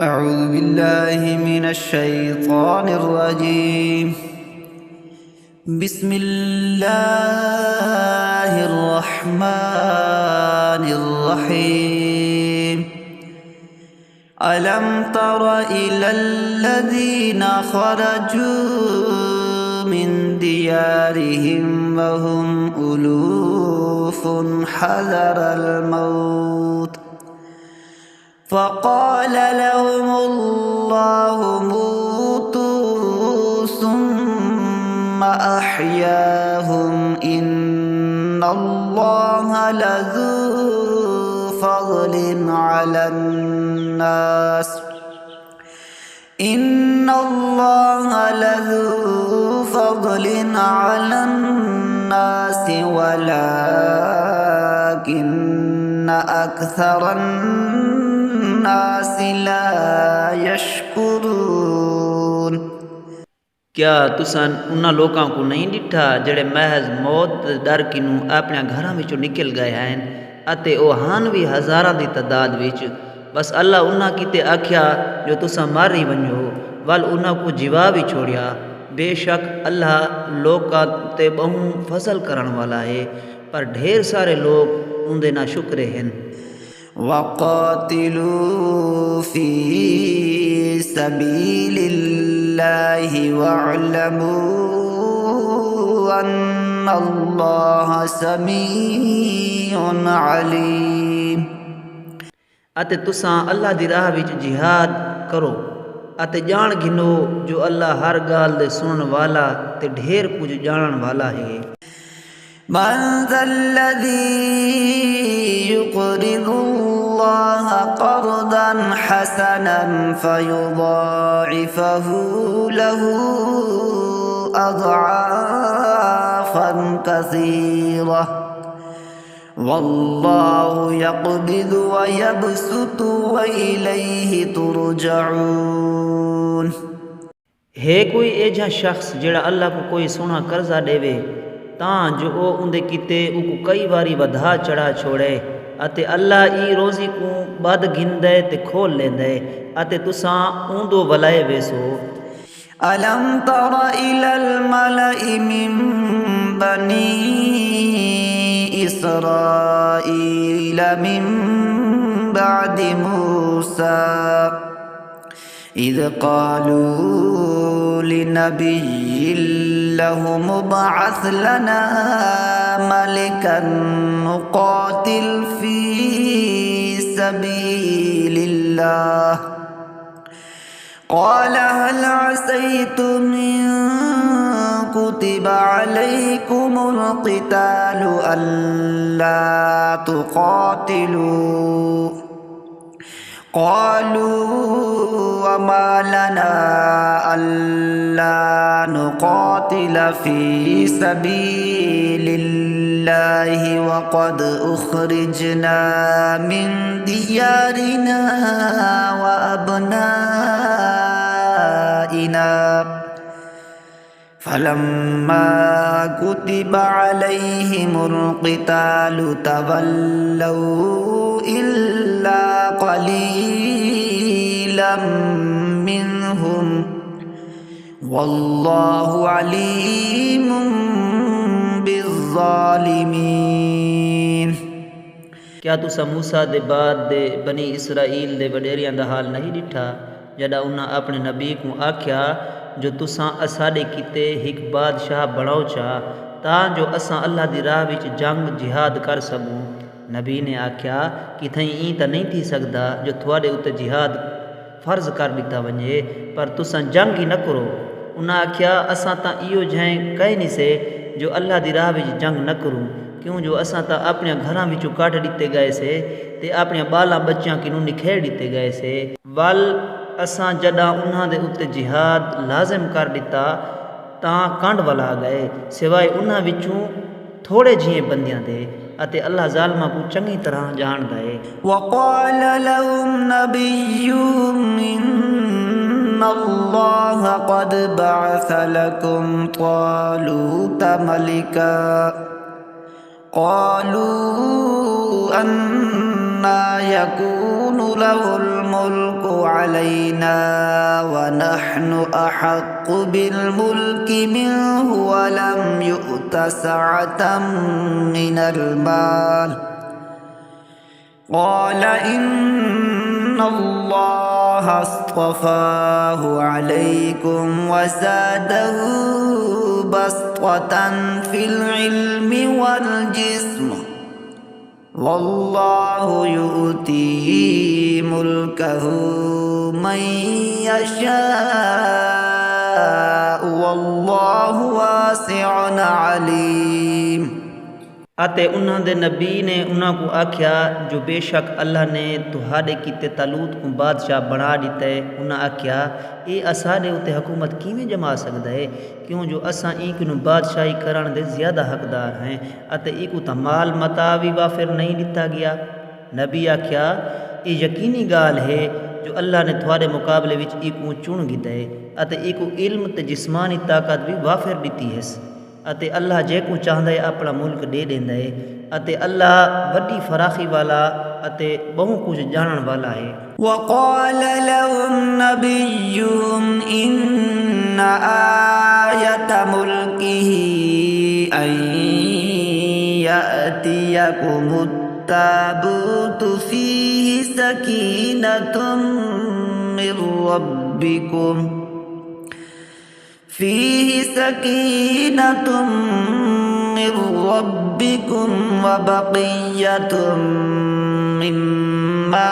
أعوذ بالله من الشيطان الرجيم. بسم الله الرحمن الرحيم. ألم تر إلى الذين خرجوا من ديارهم وهم ألوف حذر الموت فقال لهم الله موتوا ثم أحياهم إن الله لذو فضل على الناس إن الله لذو فضل على الناس ولكن أكثر الناس لا يشكرون। क्या तुसन उन्हां लोकां को नहीं डिठा जड़े महज मौत डर किनू अपने घरां विचों निकल गए हैं अते ओ हान भी हज़ारां दी तादाद विच। बस अल्लाह उन्हां किते आख्या जो तुसां मारी वञो वल उन्हां को जवाब ही छोड़िया। बेशक अल्लाह लोकां ते बहु फजल करण वाला है पर ढेर सारे लोग उंदे ना शुक्रे हैं। वक़ातिलू फ़ी सबीलिल्लाहि वअलमू अन्नल्लाह समीउन अलीम। अते तुसां अल्लाह दी राह विच जिहाद करो अते जान घिनो जो अल्लाह हर गाल दे सुनन वाला ते ढेर कुछ जानन वाला है। मन ज़ल्लज़ी युक़रिदुल्लाह क़र्दन हसनन फ़युज़ाइफ़हु लहू अज़आफ़न कसीरा वल्लाहु यक़बिदु व यबसुतु व इलैहि तुरजऊन। है कोई एजा शख्स जेड़ा अल्लाह को कोई सोना कर्जा देवे तां जो ओ उंदे किते उको कई बारी वधा चढ़ा छोड़े अते अल्लाह ई रोज़ी को बद गिंदे ते खोल लेंदे अते तुसां ऊंदो वलाए वेसो। अलम तर इलल मलइ मिन बनी इस्राईल मिन बअदि मूसा इज़ क़ालू लिनबिय्यिन लहु मुब्अथ लना मलिकन नुक़ातिल फ़ी सबीलिल्लाह क़ाल हल असैतुम इन कुतिब अलैकुमुल क़ितालु अल्ला तुक़ातिलू क़ालू वमा लना अल्ला नुक़ातिल फ़ी सबीलिल्लाहि वक़द उख़रिजना मिन दियारिना व अब्नाइना फलम्मा कुतिब अलैहिमुल क़ितालु तवल्लौ इल्ला क़लीलन मिनहुम वल्लाहु अलीमुम बिज़्ज़ालिमीन। क्या तुसा मूसा दे बाद दे बनी इसराइल दे वडेरियां दा हाल नहीं डिठा जड़ा उन्हां अपने नबी को आख्या जो तुसां असाडे किते हिक बादशाह बनाओ चा तां जो असां अल्लाह दी राह विच जंग जिहाद कर सकूं। नबी ने आख्या कि थई ई त नहीं थी सकदा जो थोड़े उत्ते जिहाद फ़र्ज़ कर दिता वञे पर तुसां जंग ही न करो। उन्हां आख्या असां तां इहो जंहिं कई नहीं से जो अल्लाह दी राह विच जंग न करूं क्यों जो असां तां अपने घरां विचों कढ दिते गए से ते अपने बालां बच्चियां किनू निखेड़ दिते गए से वल असां जॾां उन्हां दे उत्ते जिहाद लाज़िम कर दिता तां कंड वला गए सिवाय उन्हां विचों थोड़े जिहे बंदियां दे अते अल्लाह ज़ालिमां को चंगी तरह जानदा है। वक़ाल लहुम नबियुहुम इन्नल्लाह क़द बअस लकुम तालूत मलिका क़ालू أنا يكون له الملك علينا ونحن أحق بالملك منه ولم يؤت سعة من المال قال إن الله اصطفاه عليكم وزاده بسطة في العلم والجسم والله يؤتي ملكه من يشاء والله واسع عليم। अते उन्होंने नबी ने उन्होंने को आख्या जो बेशक अल्लाह ने तुहाडे किते तालूत को बादशाह बना दिता है। उन्हें आख्या ये असाडे उत्ते हुकूमत किवें जमा सकता है क्यों जो असां एक नू बादशाही करण दे ज़्यादा हकदार हैं अते एक तो माल मता भी वाफिर नहीं दिता गया। नबी आख्या ये यकीनी गाल है जो अल्लाह ने थोड़े मुकाबले विच एक चुन गिता है अते एक इल्म ते जिस्मानी ताकत भी वाफिर दी है अते अल्लाह जेको चाहता है अपना मुल्क दे देंदा है अते अल्लाह वड्डी फराखी वाला अते बहु कुछ जानन वाला है। वक़ाल लहुम नबियुहुम इन्न आयत मुल्किही अन यअतियकुमुत ताबूतु फीहि सकीनतुम मिर रब्बिकुम वबक़िय्यतुम मिम्मा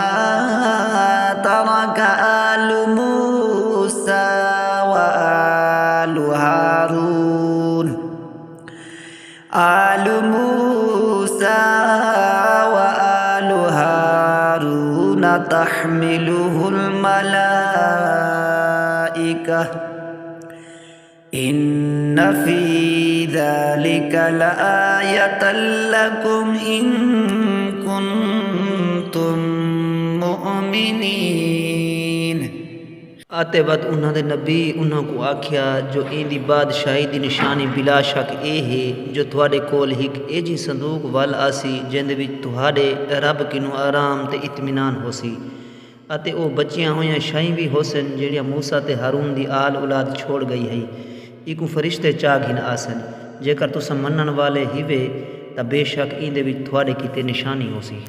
तरक आलु मूसा व आलु हारून तहमिलुहुल मलाइका इन्न फी ज़ालिका लआयतन लकुम इन कुन्तुम मुअमिनीन। आते बाद उन्होंने नबी उन्होंने को आख्या जो इंदी बादशाही दी निशानी बिला शक ये है जो थोड़े कोल एक एजी संदूक वल आसी जिंदे विच तुहाडे रब किनू आराम ते इत्मीनान होसी अते ओ बचियां होइयां शाई भी होसन जेड़ियां मूसा ते हारून दी आल औलाद छोड़ गई है। इकू फरिश्ते चाग हिन आसन जेकर तुस मनन वाले हिवे तो बेशक इंदे विच थोड़े किते निशानी होसी।